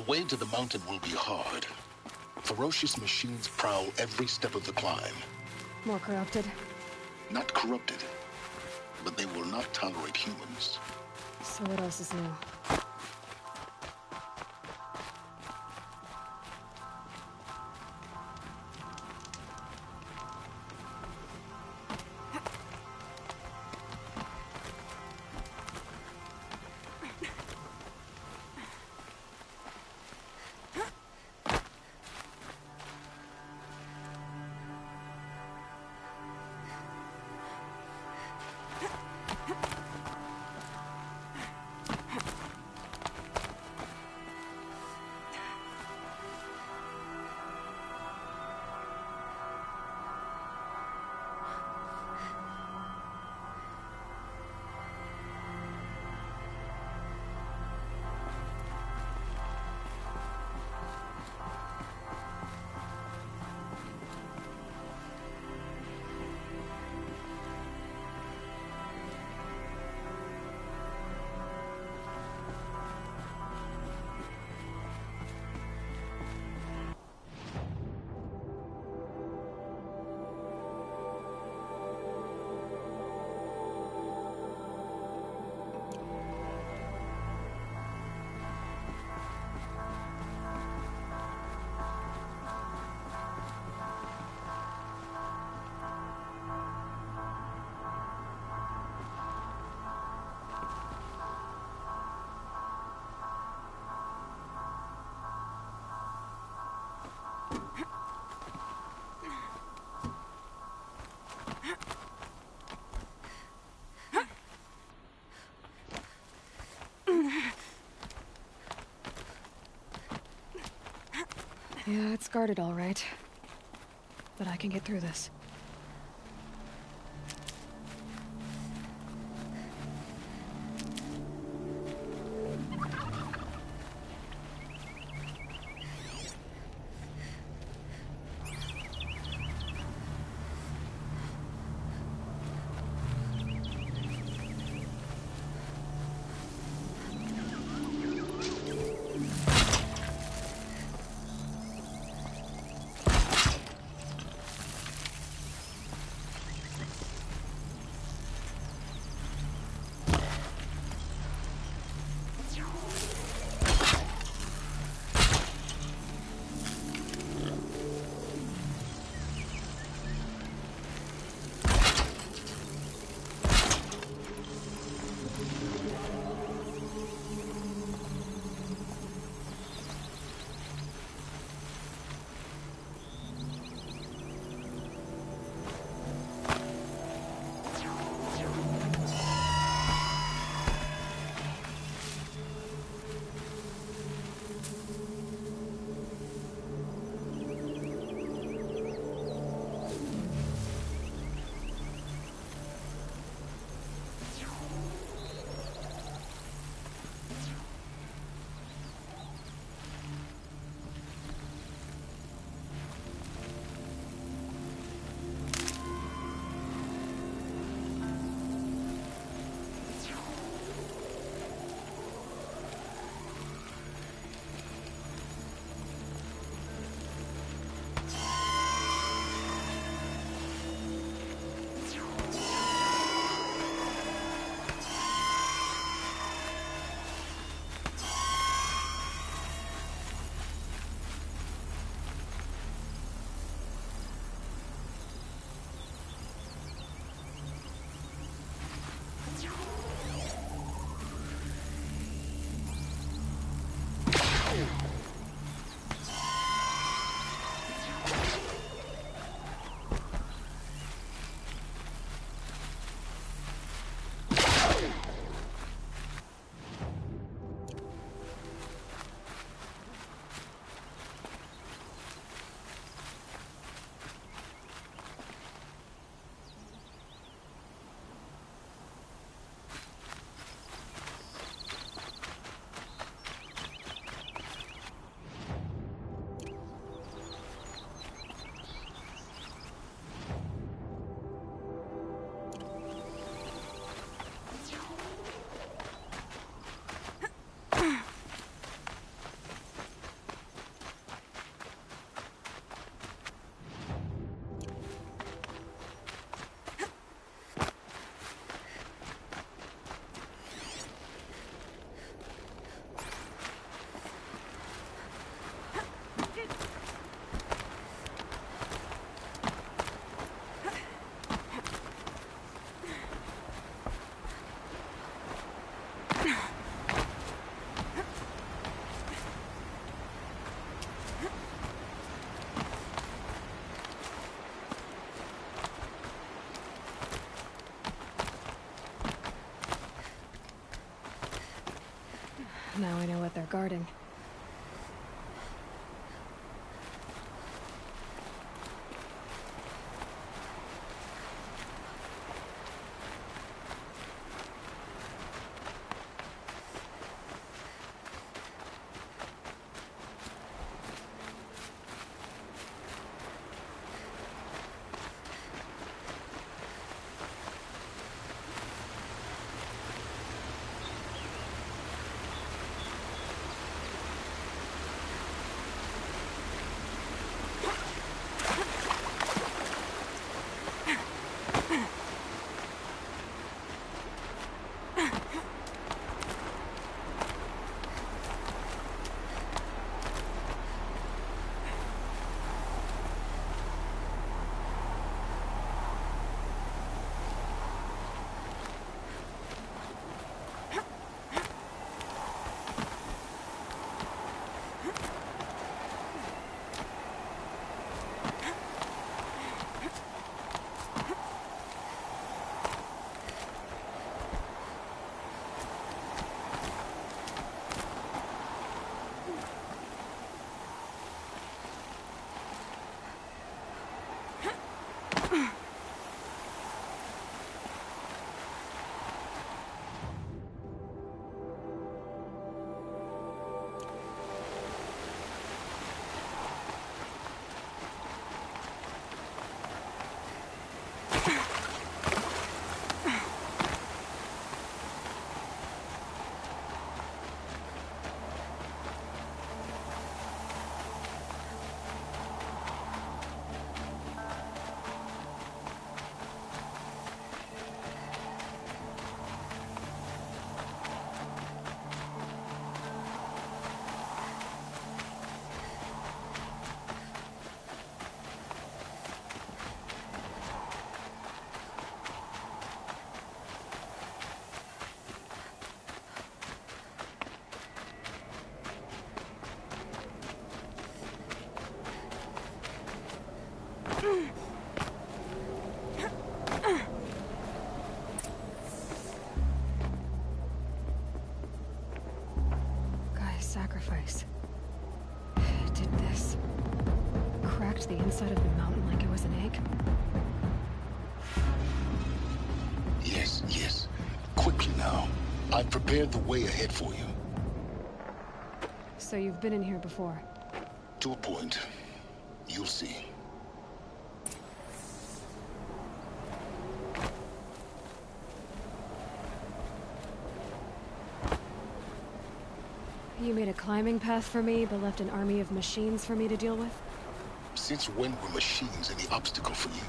way to the mountain will be hard. Ferocious machines prowl every step of the climb. More corrupted? Not corrupted, but they will not tolerate humans. So what else is new? Yeah, it's guarded all right. But I can get through this. Now I know what they're guarding. Guy's sacrifice. It did this. Cracked the inside of the mountain like it was an egg. Yes, yes. Quickly now. I've prepared the way ahead for you. So you've been in here before? To a point. You'll see. You made a climbing path for me, but left an army of machines for me to deal with? Since when were machines any obstacle for you?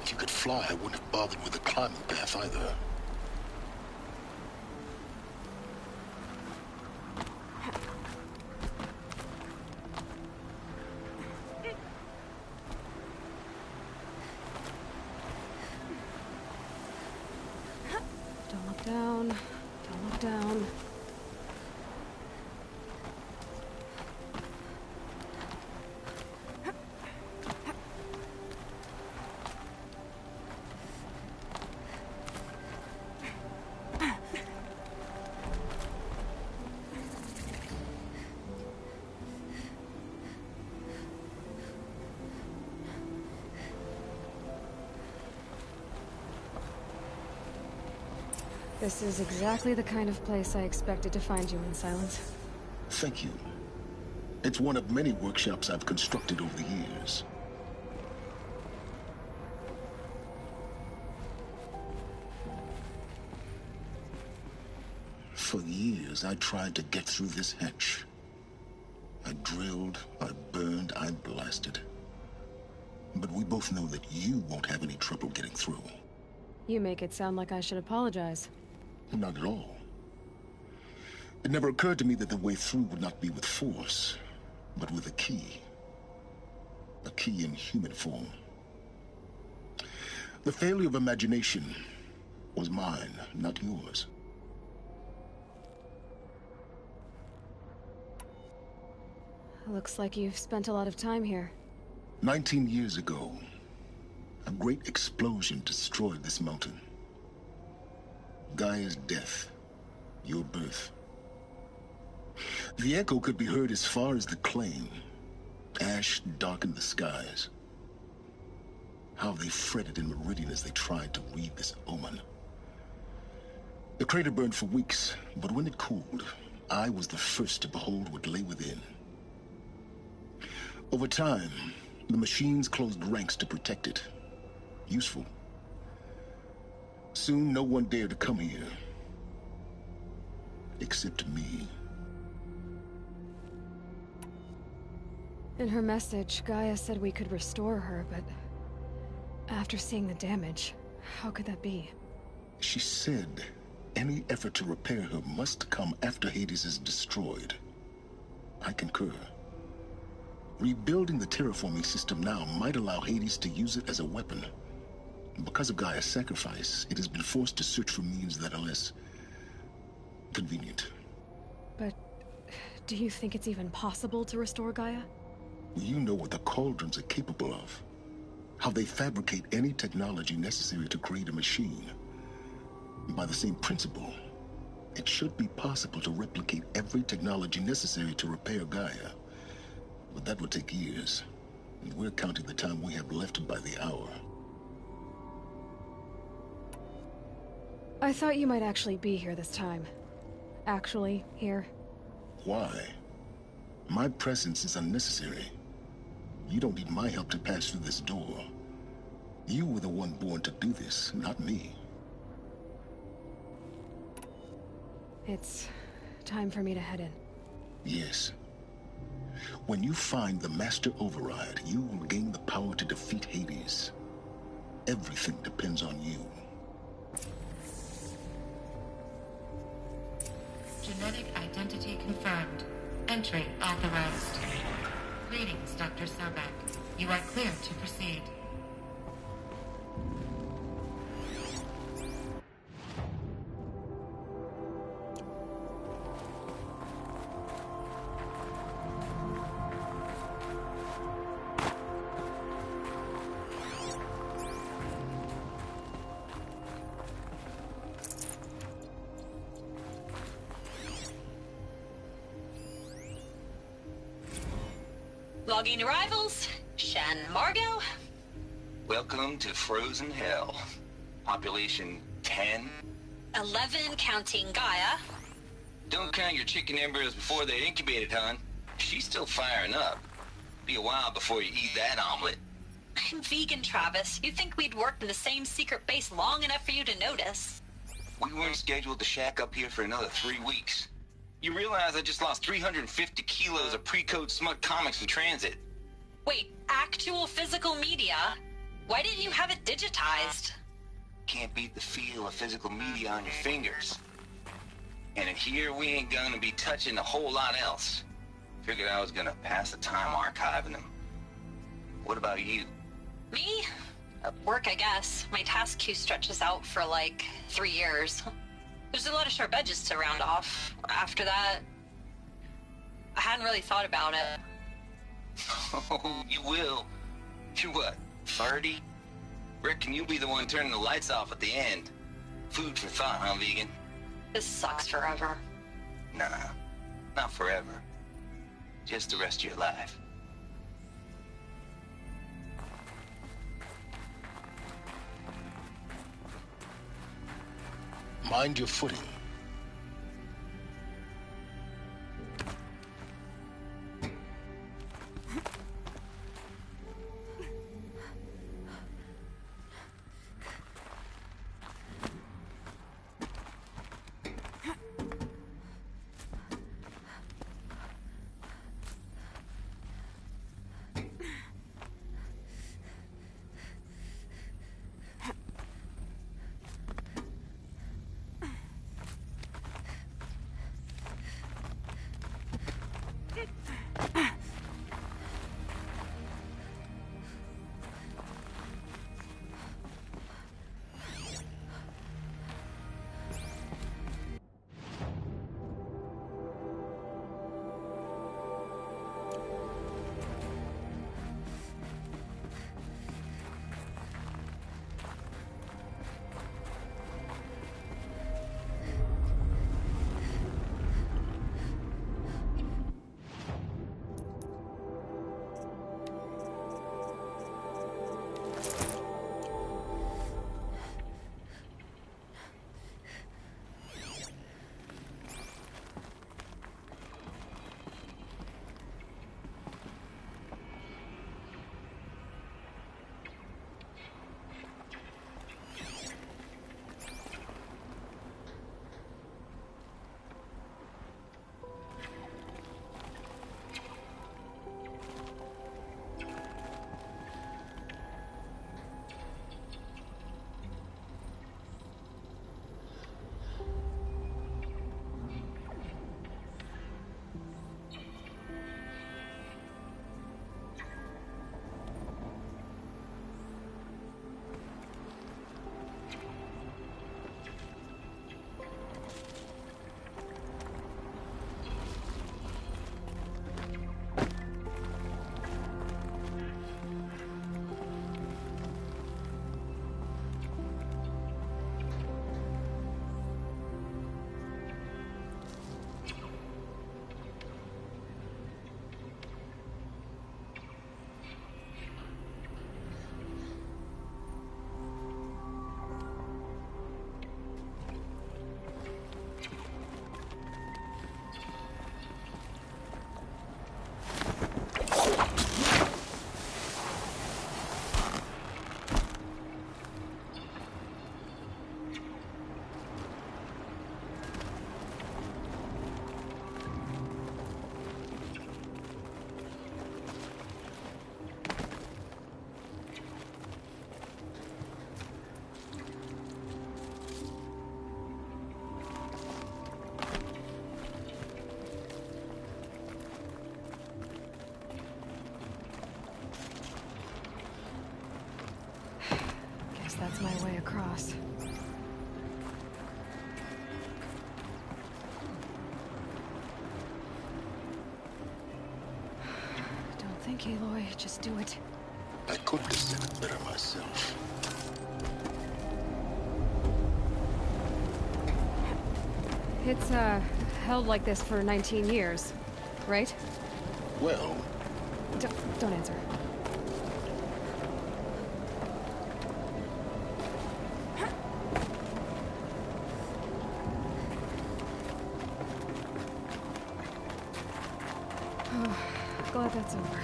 If you could fly, I wouldn't have bothered with a climbing path either. Don't look down. Don't look down. This is exactly the kind of place I expected to find you in, Silence. Thank you. It's one of many workshops I've constructed over the years. For years, I tried to get through this hatch. I drilled, I burned, I blasted. But we both know that you won't have any trouble getting through. You make it sound like I should apologize. Not at all. It never occurred to me that the way through would not be with force, but with a key. A key in human form. The failure of imagination was mine, not yours. Looks like you've spent a lot of time here. 19 years ago, a great explosion destroyed this mountain. Gaia's death, your birth. The echo could be heard as far as the claim. Ash darkened the skies. How they fretted in Meridian as they tried to read this omen. The crater burned for weeks, but when it cooled, I was the first to behold what lay within. Over time, the machines closed ranks to protect it. Useful. Soon, no one dared to come here. Except me. In her message, Gaia said we could restore her, but after seeing the damage, how could that be? She said any effort to repair her must come after Hades is destroyed. I concur. Rebuilding the terraforming system now might allow Hades to use it as a weapon. Because of Gaia's sacrifice, it has been forced to search for means that are less convenient. But do you think it's even possible to restore Gaia? You know what the Cauldrons are capable of. How they fabricate any technology necessary to create a machine. By the same principle, it should be possible to replicate every technology necessary to repair Gaia. But that would take years. And we're counting the time we have left by the hour. I thought you might actually be here this time. Actually, here. Why? My presence is unnecessary. You don't need my help to pass through this door. You were the one born to do this, not me. It's time for me to head in. Yes. When you find the Master Override, you will gain the power to defeat Hades. Everything depends on you. Genetic identity confirmed. Entry authorized. Greetings, Dr. Sobek. You are clear to proceed. Logging arrivals. Shen Margot. Welcome to Frozen Hell. Population 10. 11 counting Gaia. Don't count your chicken embryos before they're incubated, hon. She's still firing up. Be a while before you eat that omelet. I'm vegan, Travis. You'd think we'd worked in the same secret base long enough for you to notice. We weren't scheduled to shack up here for another 3 weeks. You realize I just lost 350 kilos of pre-code smut comics in transit. Wait, actual physical media? Why didn't you have it digitized? Can't beat the feel of physical media on your fingers. And in here, we ain't gonna be touching a whole lot else. Figured I was gonna pass the time archiving them. What about you? Me? Work, I guess. My task queue stretches out for like 3 years. There's a lot of sharp edges to round off. After that, I hadn't really thought about it. Oh, you will. You're what, 30? Reckon you'll be the one turning the lights off at the end. Food for thought, huh, vegan? This sucks forever. Nah, not forever. Just the rest of your life. Mind your footing. that's my way across. Don't think, Aloy. Just do it. I could descend it better myself. It's, held like this for 19 years, right? Well, Don't answer. Glad that's over.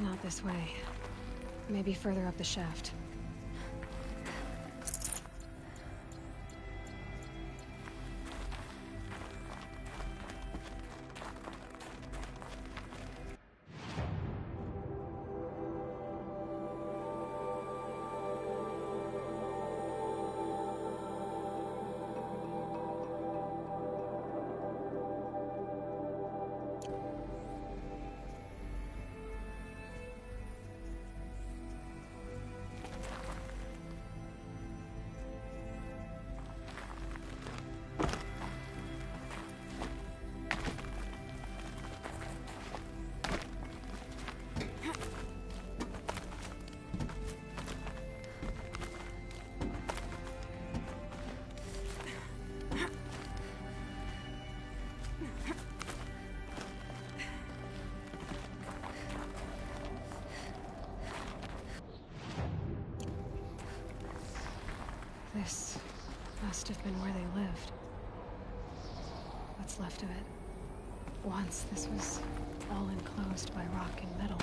Not this way. Maybe further up the shaft. This must have been where they lived. What's left of it. Once this was all enclosed by rock and metal.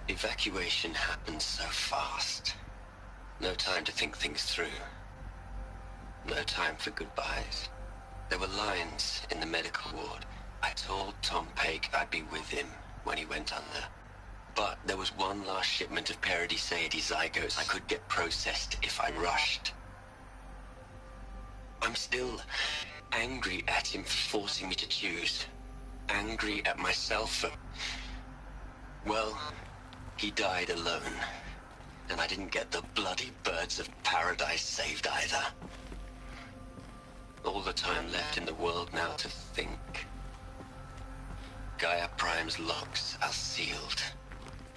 Evacuation happened so fast. No time to think things through. No time for goodbyes. There were lines in the medical ward. I told Tom Paik I'd be with him when he went under. But there was one last shipment of Paradiseidae zygotes I could get processed if I rushed. I'm still angry at him for forcing me to choose. Angry at myself for... Well, he died alone. And I didn't get the bloody birds of paradise saved either. All the time left in the world now to think. Gaia Prime's locks are sealed.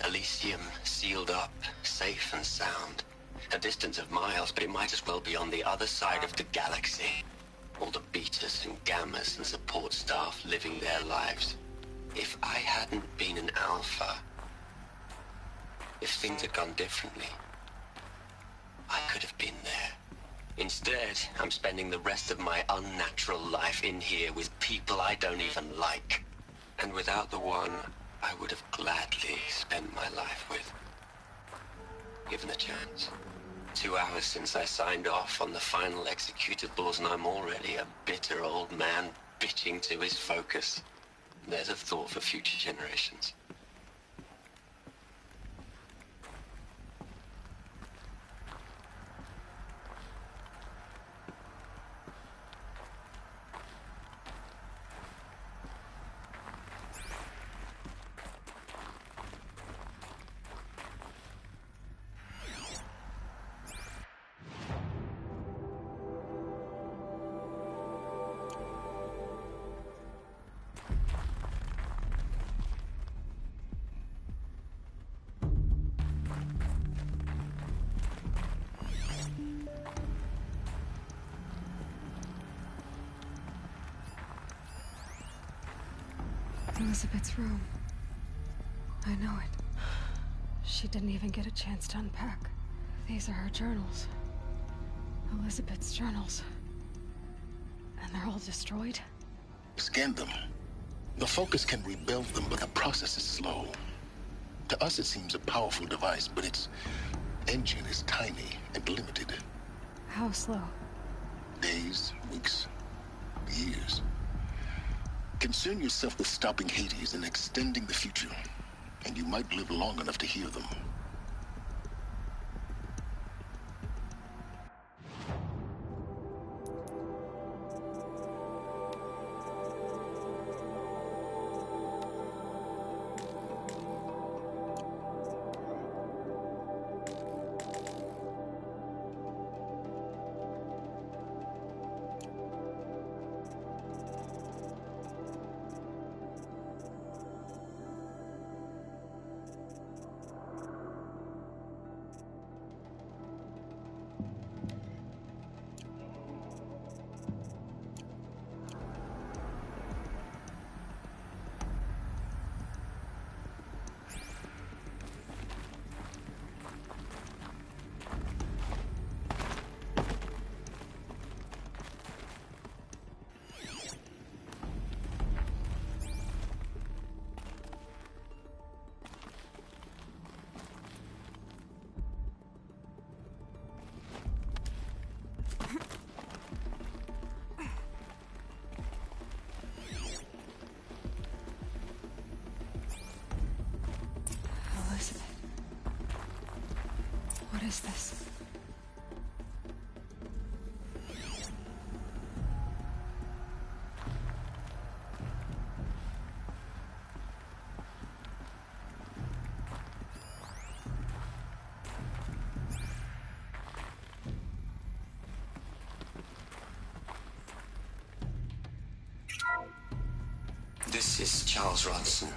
Elysium sealed up, safe and sound. A distance of miles, but it might as well be on the other side of the galaxy. All the betas and gammas and support staff living their lives. If I hadn't been an alpha, if things had gone differently, Instead, I'm spending the rest of my unnatural life in here with people I don't even like. And without the one I would have gladly spent my life with. Given the chance. 2 hours since I signed off on the final executables, and I'm already a bitter old man bitching to his focus. There's a thought for future generations. Elizabeth's room. I know it. She didn't even get a chance to unpack. These are her journals. Elizabeth's journals. And they're all destroyed? Scan them. The Focus can rebuild them, but the process is slow. To us, it seems a powerful device, but its engine is tiny and limited. How slow? Days, weeks, years. Concern yourself with stopping Hades and extending the future, and you might live long enough to hear them. What is this? This is Charles Ronson.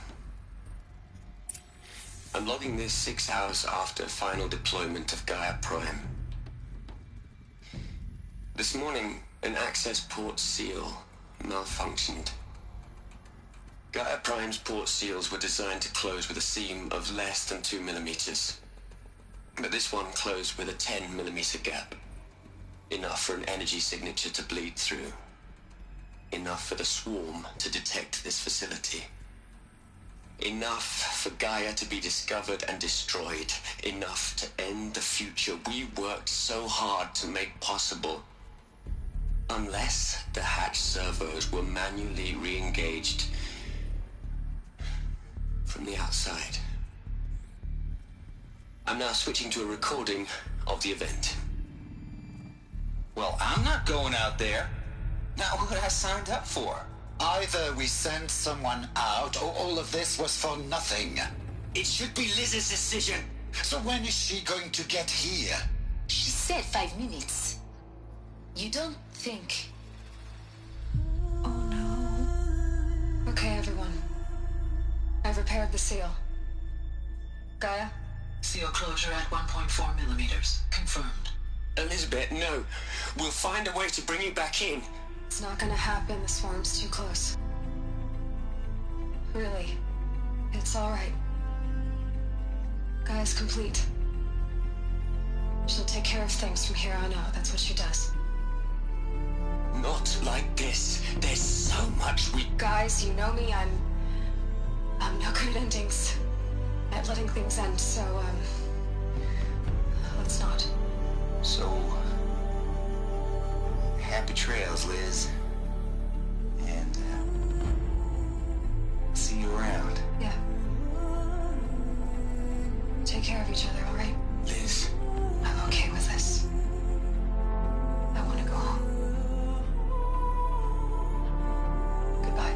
I'm logging this 6 hours after final deployment of Gaia Prime. This morning, an access port seal malfunctioned. Gaia Prime's port seals were designed to close with a seam of less than 2 millimeters. But this one closed with a 10 millimeter gap. Enough for an energy signature to bleed through. Enough for the swarm to detect this facility. Enough for Gaia to be discovered and destroyed. Enough to end the future we worked so hard to make possible. Unless the hatch servos were manually re-engaged from the outside. I'm now switching to a recording of the event. Well, I'm not going out there. Not what I signed up for. Either we send someone out, or all of this was for nothing. It should be Liz's decision. So when is she going to get here? She said 5 minutes. You don't think... Oh no. Okay, everyone. I've repaired the seal. Gaia? Seal closure at 1.4 millimeters. Confirmed. Elizabeth, no. We'll find a way to bring you back in. It's not gonna happen. The swarm's too close. Really. It's alright. Gaia's complete. She'll take care of things from here on out. That's what she does. Not like this. There's so much we... Guys, you know me, I'm no good at endings. At letting things end, so, let's not. So, happy trails, Liz. And, see you around. Yeah. Take care of each other, all right? Liz. I'm okay with this. I want to go home. Goodbye.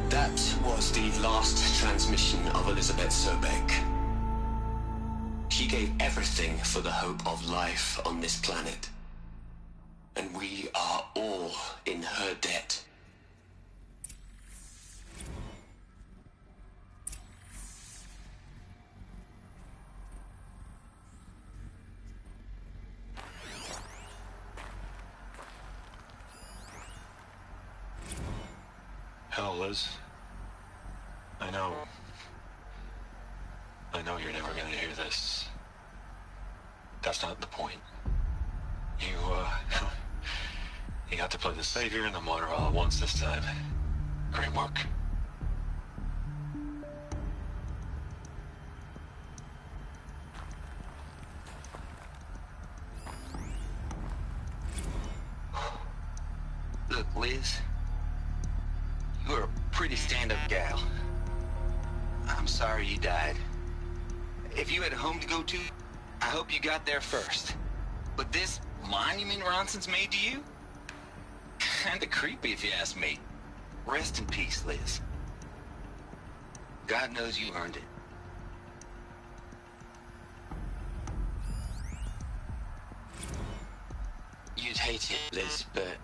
That was the last transmission of Elizabeth Sobek. She gave everything for the hope of life on this planet. And we are all in her debt. Hell, Liz. I know you're never gonna hear this. That's not the point. You got to play the savior and the martyr all at once this time. Great work. Look, Liz. You're a pretty stand-up gal. I'm sorry you died. If you had a home to go to, I hope you got there first. But this monument Ronson's made to you? Kinda creepy if you ask me. Rest in peace, Liz. God knows you earned it. You'd hate it, Liz, but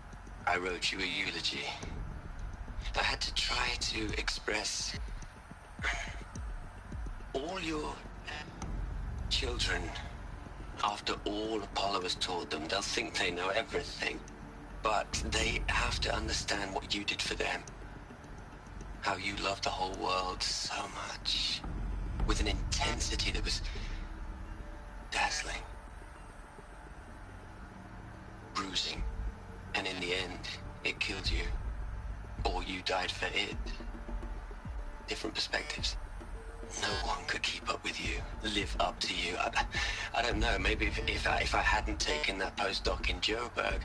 I wrote you a eulogy. I had to try to express all your children. After all Apollo has taught them, they'll think they know everything. But they have to understand what you did for them. How you loved the whole world so much. With an intensity that was dazzling. Bruising. And in the end, it killed you. Or you died for it. Different perspectives. No one could keep up with you, live up to you. I don't know, maybe if I hadn't taken that postdoc in Joburg.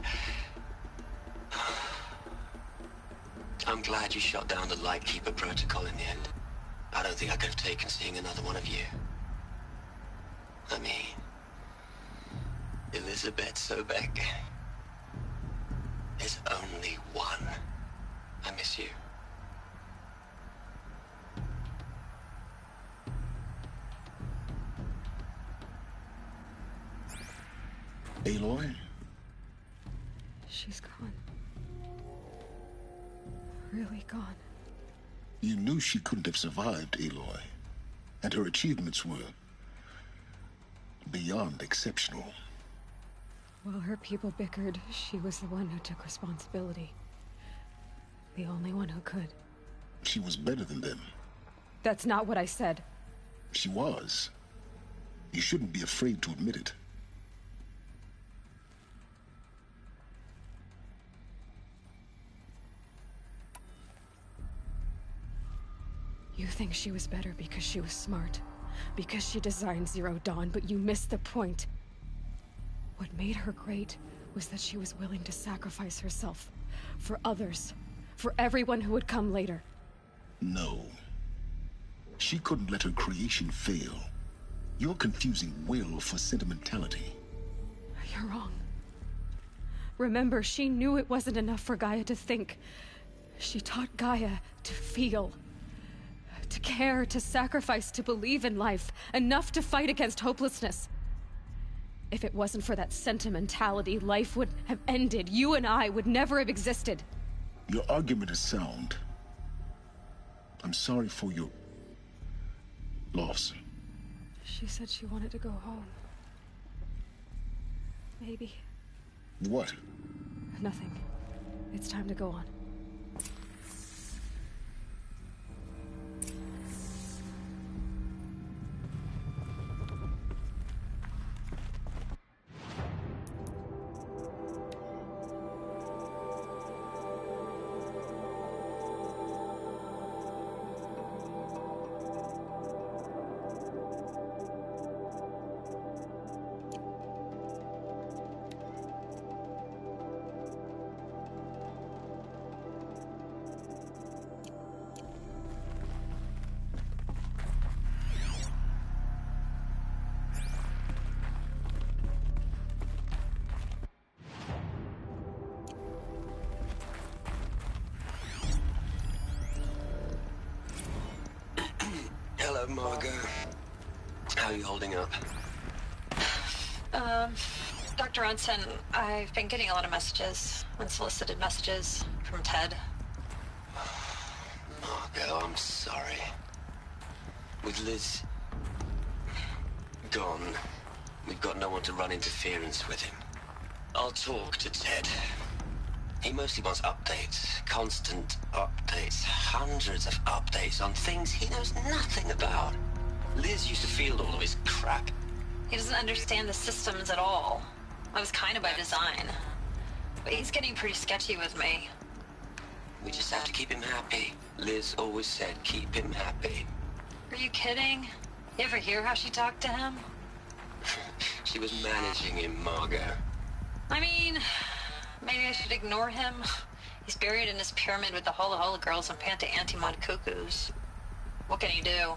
I'm glad you shot down the Lightkeeper protocol in the end. I don't think I could have taken seeing another one of you. I mean, Elizabeth Sobek. There's only one. I miss you. Aloy? She's gone. Really gone. You knew she couldn't have survived, Aloy. And her achievements were beyond exceptional. While her people bickered, she was the one who took responsibility. The only one who could. She was better than them. That's not what I said. She was. You shouldn't be afraid to admit it. You think she was better because she was smart, because she designed Zero Dawn, but you missed the point. What made her great was that she was willing to sacrifice herself for others, for everyone who would come later. No. She couldn't let her creation fail. You're confusing will for sentimentality. You're wrong. Remember, she knew it wasn't enough for Gaia to think. She taught Gaia to feel. To care, to sacrifice, to believe in life. Enough to fight against hopelessness. If it wasn't for that sentimentality, life would have ended. You and I would never have existed. Your argument is sound. I'm sorry for your loss. She said she wanted to go home. Maybe. What? Nothing. It's time to go on. Margot. How are you holding up? Dr. Ronson, I've been getting a lot of messages, unsolicited messages from Ted. Margot, I'm sorry. With Liz gone, we've got no one to run interference with him. I'll talk to Ted. He mostly wants updates, constant updates, hundreds of updates on things he knows nothing about. Liz used to field all of his crap. He doesn't understand the systems at all. I was kind of by design. But he's getting pretty sketchy with me. We just have to keep him happy. Liz always said keep him happy. Are you kidding? You ever hear how she talked to him? She was managing him, Margot. I mean, maybe I should ignore him. He's buried in his pyramid with the Hola Hola girls and Panta Antimod cuckoos. What can he do?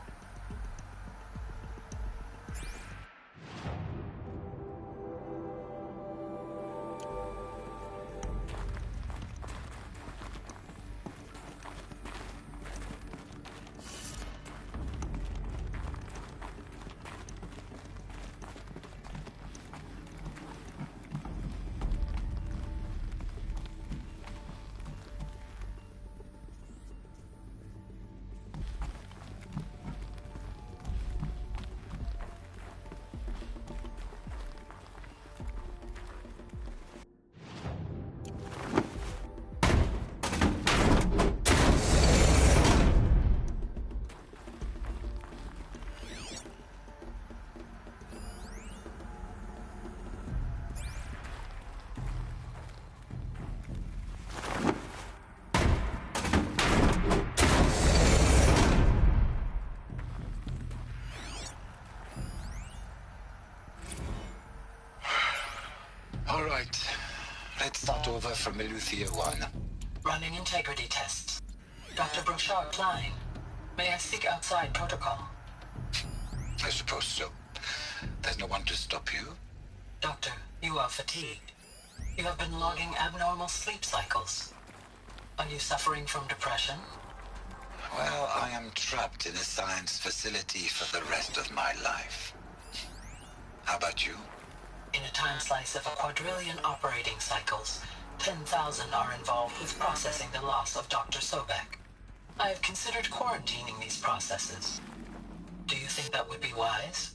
All right. Let's start over from Eleuthia 1. Running integrity tests. Dr. Brochard Klein. May I speak outside protocol? I suppose so. There's no one to stop you? Doctor, you are fatigued. You have been logging abnormal sleep cycles. Are you suffering from depression? Well, I am trapped in a science facility for the rest of my life. How about you? In a time slice of 1,250,000,000 operating cycles, 10,000 are involved with processing the loss of Dr. Sobek. I have considered quarantining these processes. Do you think that would be wise?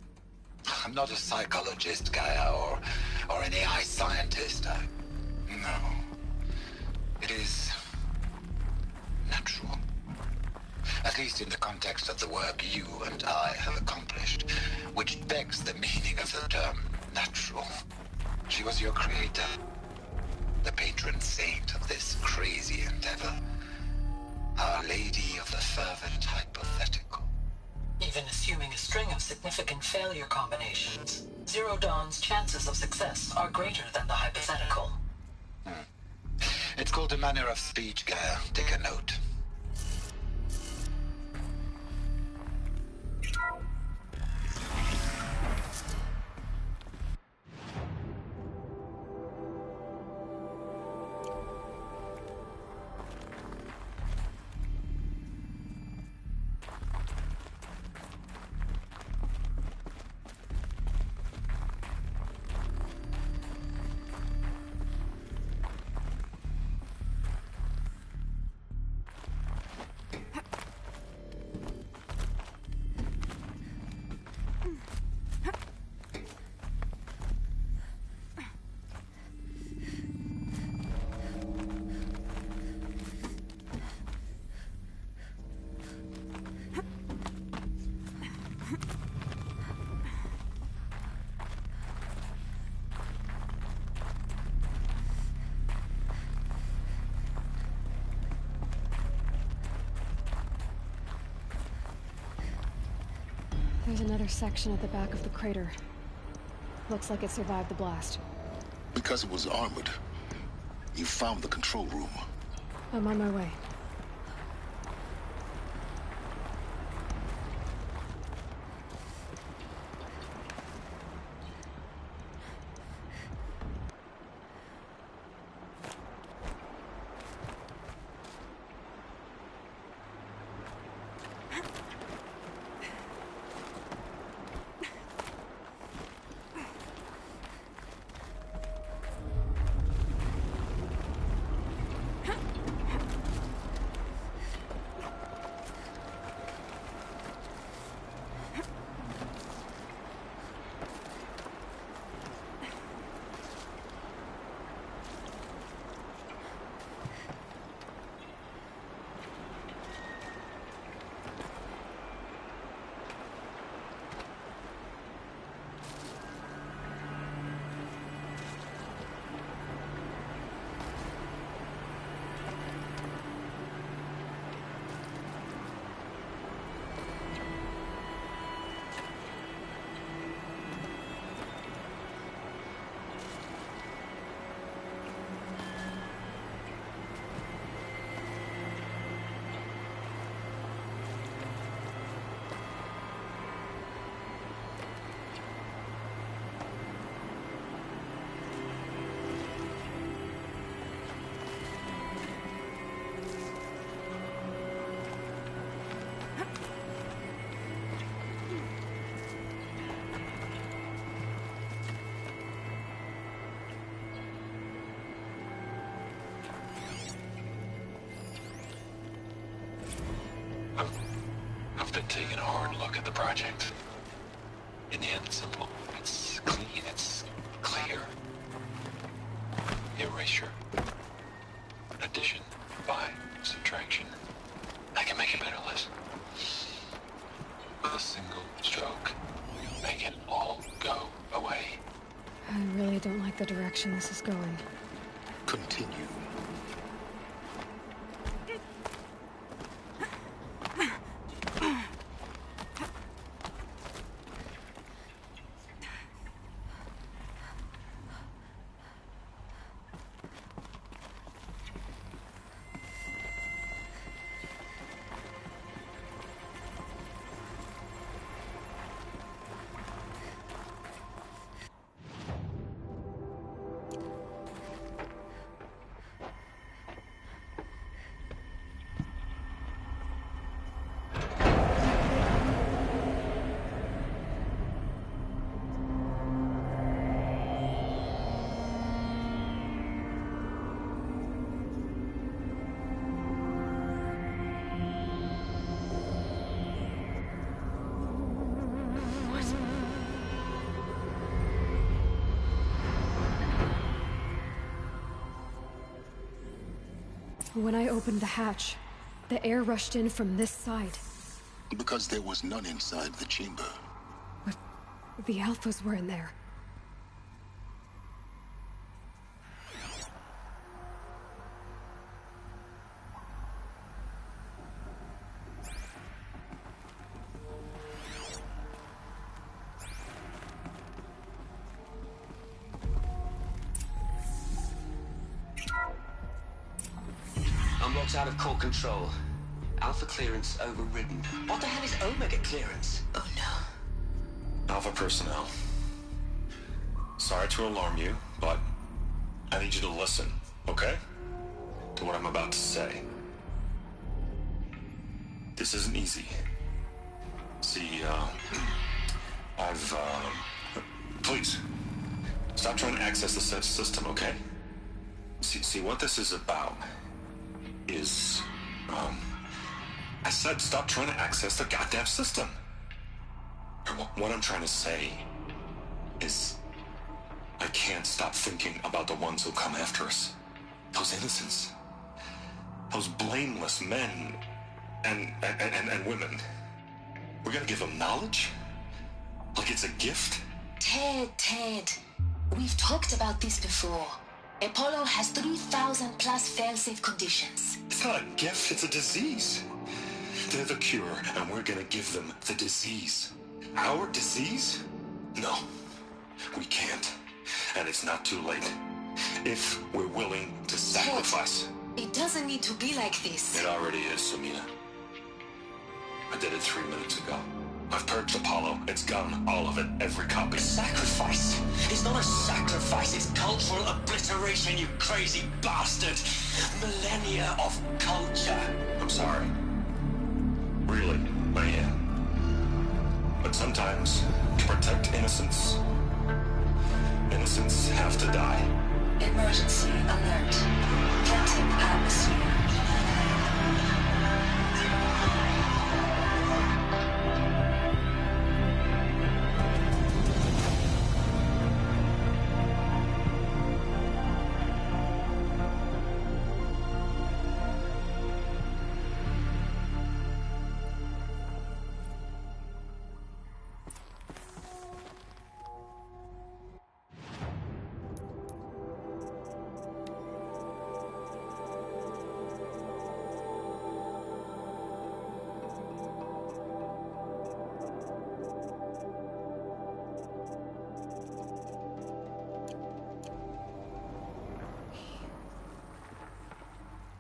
I'm not a psychologist, Gaia, or an AI scientist. No. It is natural. At least in the context of the work you and I have accomplished, which begs the meaning of the term natural. She was your creator, the patron saint of this crazy endeavor, Our Lady of the Fervent Hypothetical. Even assuming a string of significant failure combinations, Zero Dawn's chances of success are greater than the hypothetical. It's called a manner of speech, Gaia. Take a note. There's another section at the back of the crater. Looks like it survived the blast. Because it was armored, you found the control room. I'm on my way. I've been taking a hard look at the project. In the end, it's simple. It's clean. It's clear. Erasure. Addition. By. Subtraction. I can make a better list. With a single stroke. Make it all go away. I really don't like the direction this is going. Continue. When I opened the hatch, the air rushed in from this side. Because there was none inside the chamber. But the Alphas were in there. Unlocked out of core control. Alpha clearance overridden. What the hell is Omega clearance? Oh no. Alpha personnel. Sorry to alarm you, but I need you to listen, okay? To what I'm about to say. This isn't easy. See, please, stop trying to access the system, okay? See, what this is about is, I said stop trying to access the goddamn system. What I'm trying to say is I can't stop thinking about the ones who come after us. Those innocents. Those blameless men and women. We're gonna give them knowledge? Like it's a gift? Ted. We've talked about this before. Apollo has 3,000 plus fail-safe conditions. It's not a gift, it's a disease. They're the cure, and we're gonna give them the disease. Our disease? No, we can't. And it's not too late. If we're willing to sacrifice. Ted, it doesn't need to be like this. It already is, Samina. I did it 3 minutes ago. I've purged Apollo. It's gone. All of it. Every copy. Sacrifice? It's not a sacrifice. It's cultural obliteration, you crazy bastard. Millennia of culture. I'm sorry. Really, I am. But sometimes, to protect innocence, innocents have to die. Emergency alert. Planting atmosphere.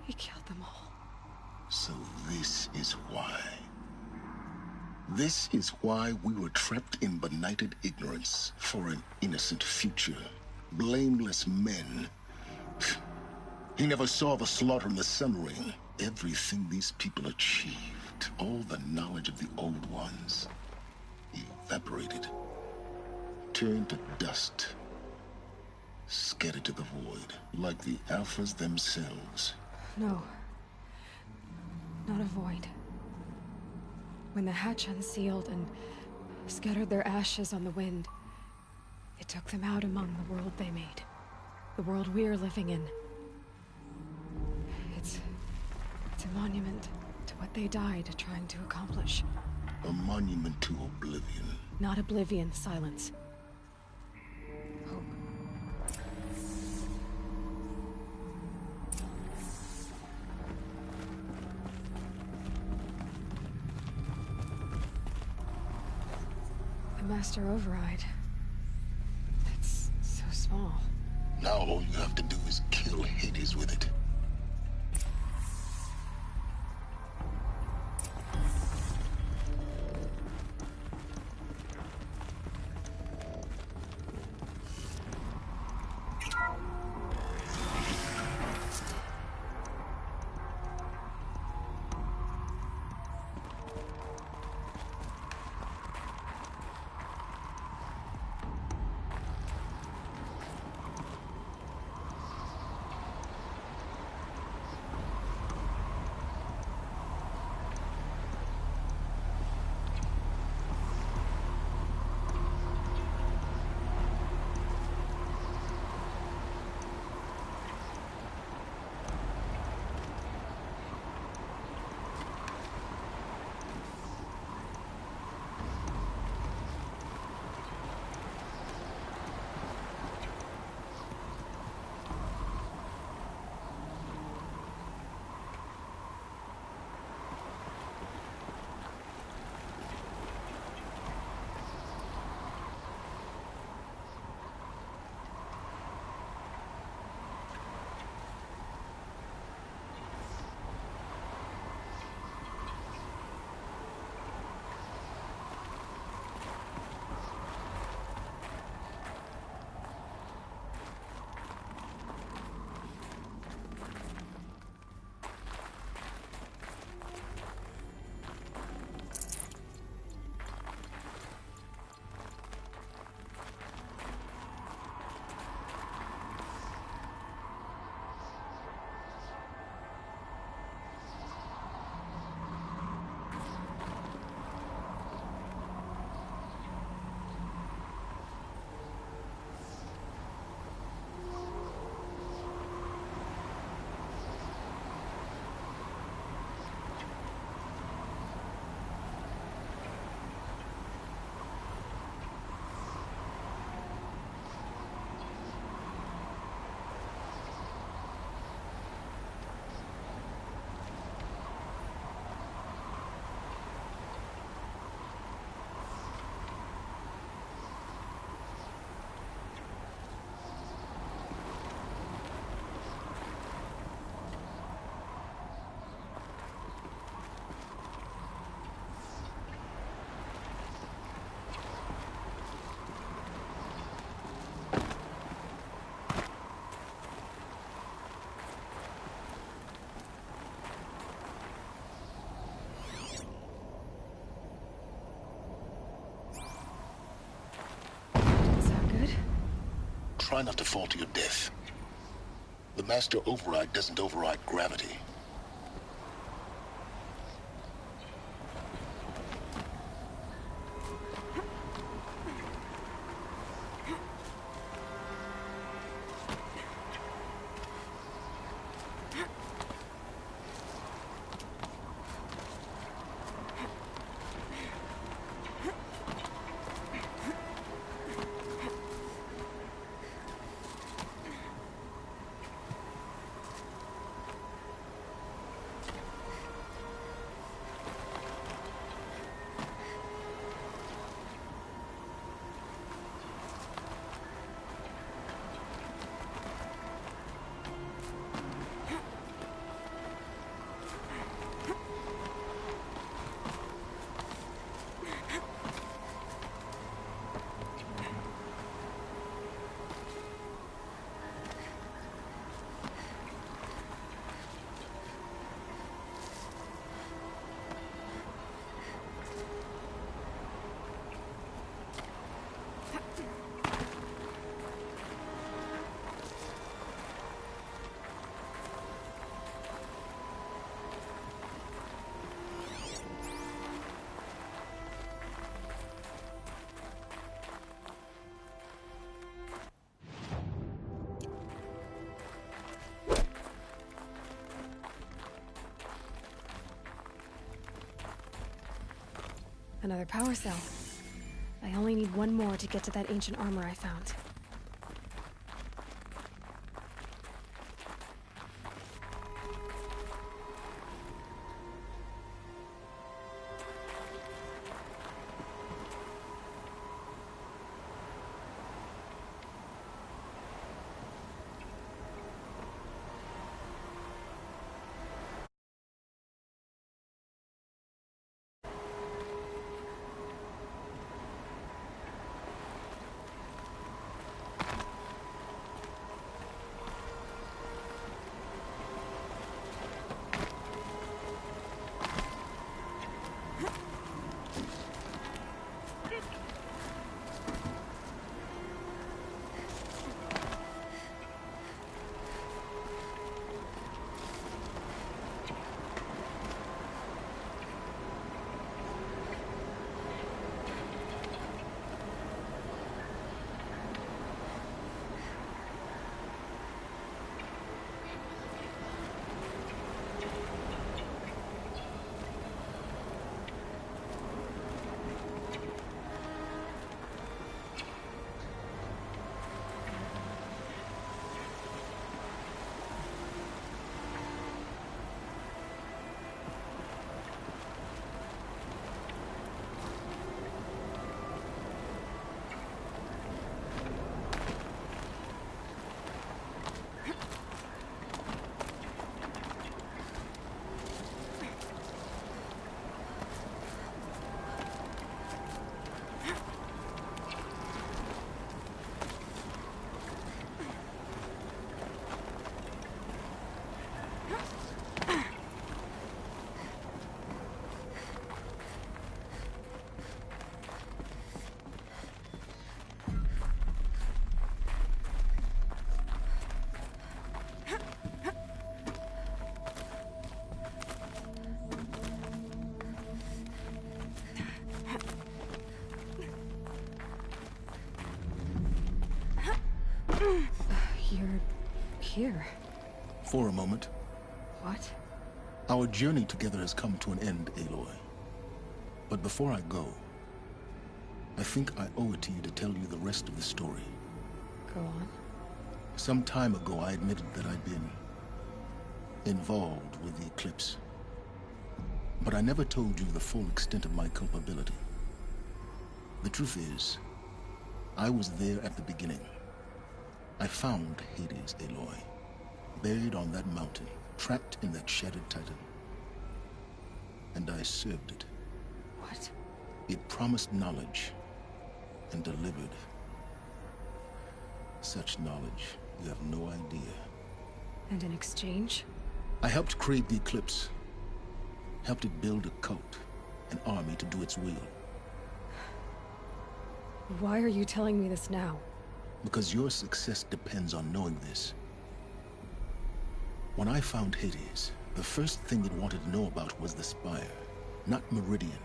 He killed them all. So this is why. This is why we were trapped in benighted ignorance for an innocent future. Blameless men. He never saw the slaughter in the Sun Ring. Everything these people achieved, all the knowledge of the old ones, evaporated, turned to dust, scattered to the void, like the Alphas themselves. No. Not a void. When the hatch unsealed and scattered their ashes on the wind, it took them out among the world they made. The world we're living in. It's a monument to what they died trying to accomplish. A monument to oblivion. Not oblivion, Silence. Hope. The Master Override. It's so small. Now all you have to do is kill Hades with it. Try not to fall to your death. The Master Override doesn't override gravity. Another power cell. I only need one more to get to that ancient armor I found. You're here. For a moment. What? Our journey together has come to an end, Aloy. But before I go, I think I owe it to you to tell you the rest of the story. Go on. Some time ago, I admitted that I'd been involved with the eclipse. But I never told you the full extent of my culpability. The truth is, I was there at the beginning. I found Hades, Aloy, buried on that mountain, trapped in that shattered titan. And I served it. What? It promised knowledge and delivered. Such knowledge, you have no idea. And in exchange? I helped create the eclipse. Helped it build a cult, an army to do its will. Why are you telling me this now? Because your success depends on knowing this. When I found Hades, the first thing it wanted to know about was the Spire. Not Meridian.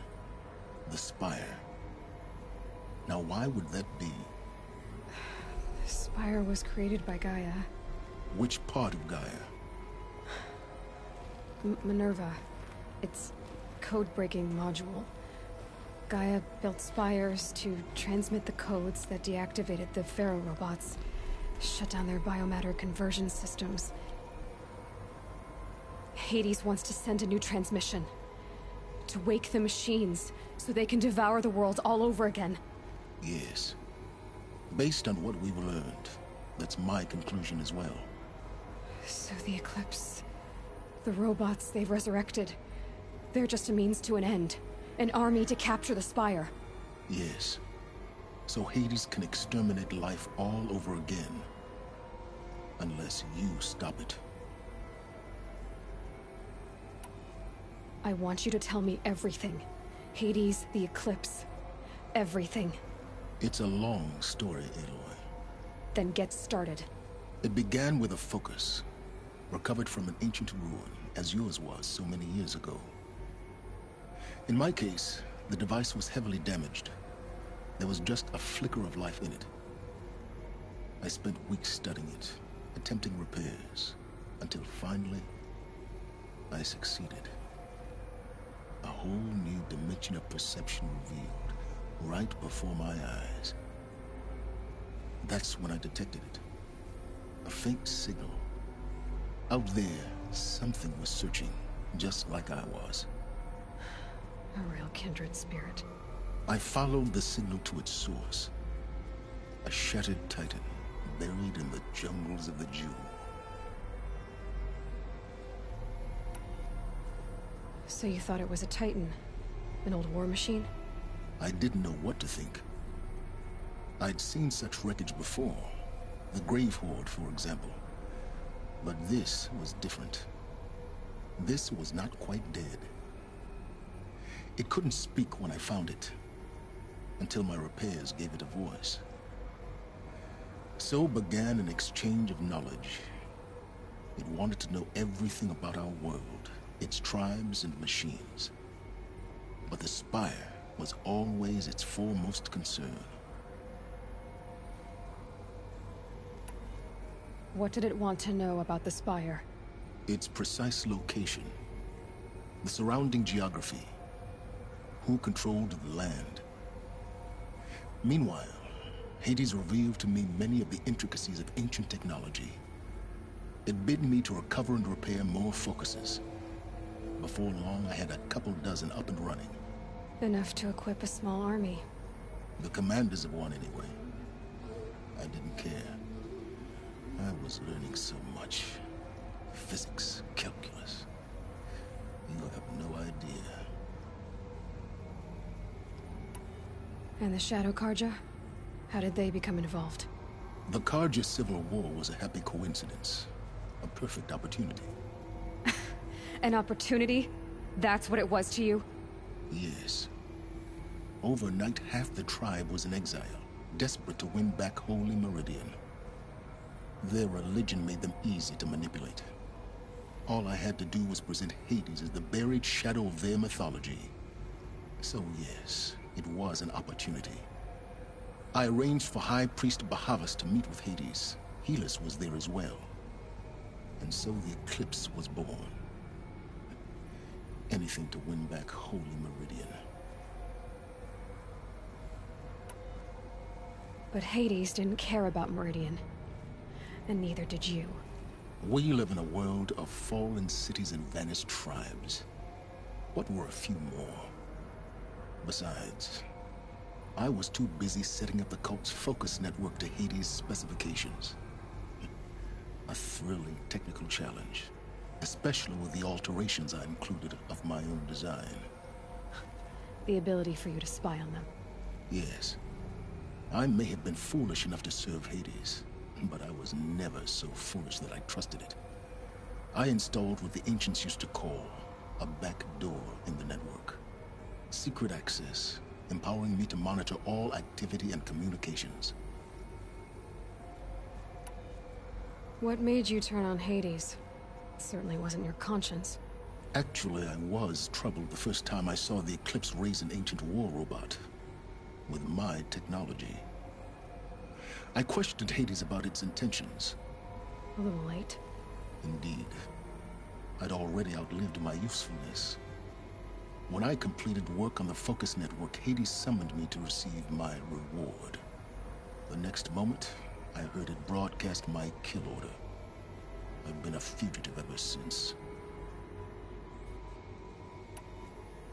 The Spire. Now why would that be? The Spire was created by Gaia. Which part of Gaia? Minerva. Its code-breaking module. Gaia built spires to transmit the codes that deactivated the Pharaoh robots, shut down their biomatter conversion systems. Hades wants to send a new transmission. To wake the machines, so they can devour the world all over again. Yes. Based on what we've learned, that's my conclusion as well. So the Eclipse... the robots they've resurrected... they're just a means to an end. An army to capture the Spire. Yes. So Hades can exterminate life all over again. Unless you stop it. I want you to tell me everything. Hades, the Eclipse. Everything. It's a long story, Aloy. Then get started. It began with a focus. Recovered from an ancient ruin, as yours was so many years ago. In my case, the device was heavily damaged. There was just a flicker of life in it. I spent weeks studying it, attempting repairs, until finally, I succeeded. A whole new dimension dimension of perception revealed right before my eyes. That's when I detected it. A faint signal. Out there, something was searching, just like I was. A real kindred spirit. I followed the signal to its source. A shattered titan, buried in the jungles of the Jew. So you thought it was a titan? An old war machine? I didn't know what to think. I'd seen such wreckage before. The Grave Horde, for example. But this was different. This was not quite dead. It couldn't speak when I found it, until my repairs gave it a voice. So began an exchange of knowledge. It wanted to know everything about our world, its tribes and machines. But the Spire was always its foremost concern. What did it want to know about the Spire? Its precise location, the surrounding geography, who controlled the land. Meanwhile, Hades revealed to me many of the intricacies of ancient technology. It bid me to recover and repair more focuses. Before long, I had a couple dozen up and running. Enough to equip a small army. The commanders of one, anyway. I didn't care. I was learning so much. Physics, calculus. You have no idea. And the Shadow Karja? How did they become involved? The Karja Civil War was a happy coincidence. A perfect opportunity. An opportunity? That's what it was to you? Yes. Overnight, half the tribe was in exile, desperate to win back Holy Meridian. Their religion made them easy to manipulate. All I had to do was present Hades as the buried shadow of their mythology. So yes, it was an opportunity. I arranged for High Priest Bahavas to meet with Hades. Helis was there as well. And so the eclipse was born. Anything to win back Holy Meridian. But Hades didn't care about Meridian. And neither did you. We live in a world of fallen cities and vanished tribes. What were a few more? Besides, I was too busy setting up the cult's focus network to Hades' specifications. A thrilling technical challenge, especially with the alterations I included of my own design. The ability for you to spy on them. Yes. I may have been foolish enough to serve Hades, but I was never so foolish that I trusted it. I installed what the ancients used to call a back door in the network. Secret access, empowering me to monitor all activity and communications. What made you turn on Hades? It certainly wasn't your conscience. Actually, I was troubled the first time I saw the Eclipse raise an ancient war robot. With my technology. I questioned Hades about its intentions. A little late. Indeed. I'd already outlived my usefulness. When I completed work on the Focus Network, Hades summoned me to receive my reward. The next moment, I heard it broadcast my kill order. I've been a fugitive ever since.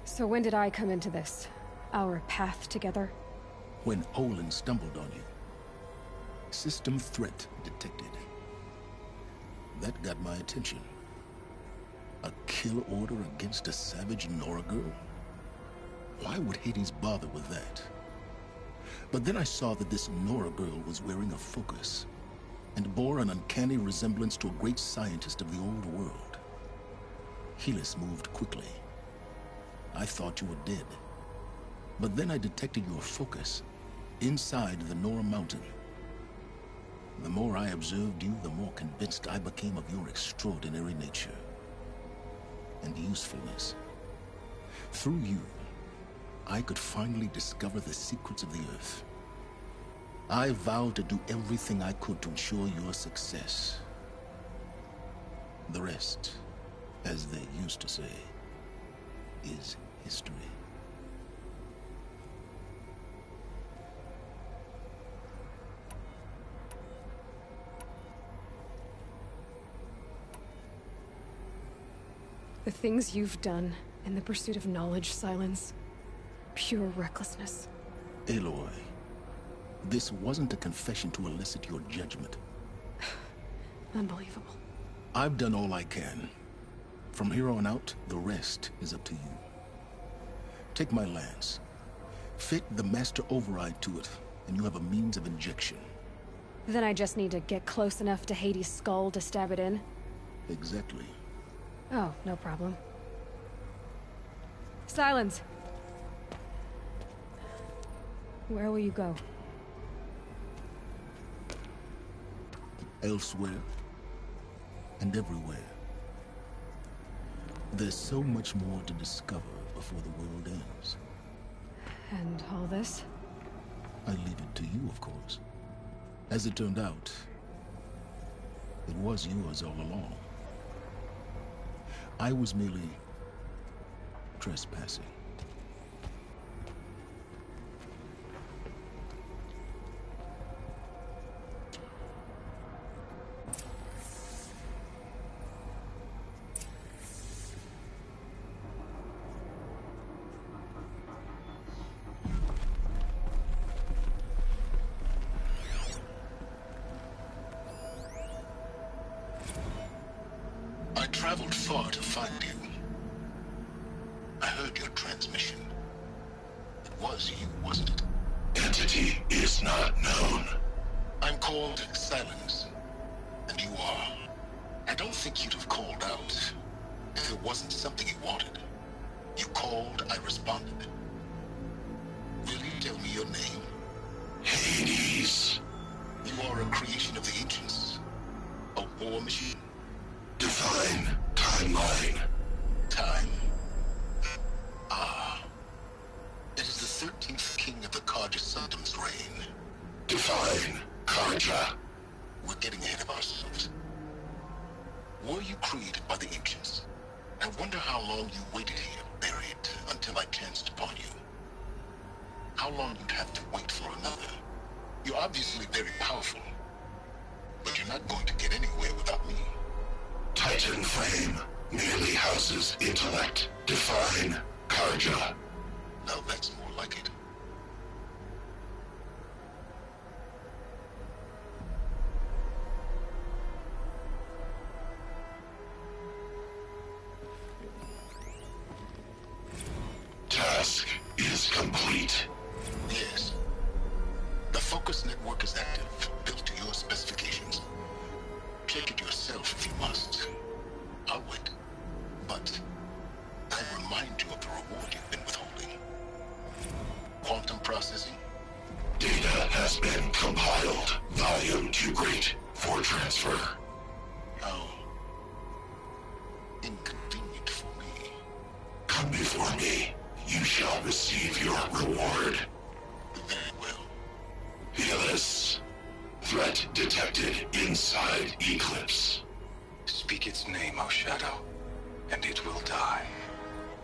So when did I come into this? Our path together? When Olin stumbled on you. System threat detected. That got my attention. A kill order against a savage Nora girl? Why would Hades bother with that? But then I saw that this Nora girl was wearing a focus, and bore an uncanny resemblance to a great scientist of the old world. Helis moved quickly. I thought you were dead. But then I detected your focus inside the Nora mountain. The more I observed you, the more convinced I became of your extraordinary nature and usefulness. Through you, I could finally discover the secrets of the Earth. I vowed to do everything I could to ensure your success. The rest, as they used to say, is history. The things you've done in the pursuit of knowledge, Silence. Pure recklessness. Aloy, this wasn't a confession to elicit your judgment. Unbelievable. I've done all I can. From here on out, the rest is up to you. Take my lance. Fit the master override to it, and you have a means of injection. Then I just need to get close enough to Hades' skull to stab it in? Exactly. Oh, no problem. Silence! Where will you go? Elsewhere. And everywhere. There's so much more to discover before the world ends. And all this? I leave it to you, of course. As it turned out, it was yours all along. I was merely trespassing. I traveled far to find you. I heard your transmission. It was you, wasn't it? Entity is not known. I'm called Silence, and you are. I don't think you'd have called out if it wasn't something you wanted. You called, I responded. Will you tell me your name? Hades. You are a creation of the ancients. A war machine. Define timeline. Time. Ah. It is the 13th king of the Karja Sanctum's reign. Define Karja. We're getting ahead of ourselves. Were you created by the ancients? I wonder how long you waited here, buried, until I chanced upon you. How long you'd have to wait for another. You're obviously very powerful, but you're not going to get anywhere without me. Titan Flame merely houses intellect. Define Karja. Now that's more like it. Task is complete. Yes. The focus network is active, built to your specifications. Check it yourself if you must. I'll wait. But I remind you of the reward you've been withholding. Quantum processing? Data has been compiled. Volume too great for transfer. How inconvenient for me. Come before me. You shall receive your reward. Very well. Helis. Threat detected inside Eclipse. Speak its name, O Shadow, and it will die.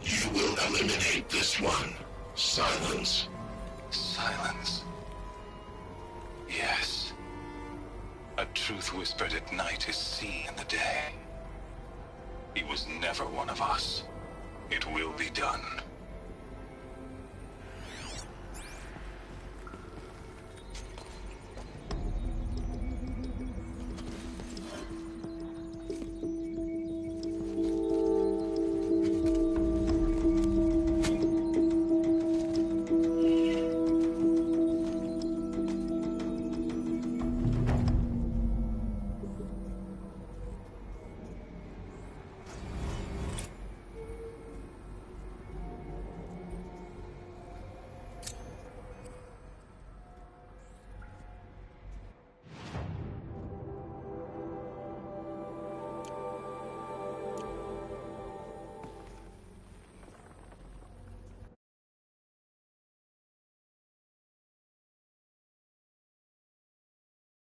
You will eliminate this one. Silence. Silence. Yes. A truth whispered at night is seen in the day. He was never one of us. It will be done.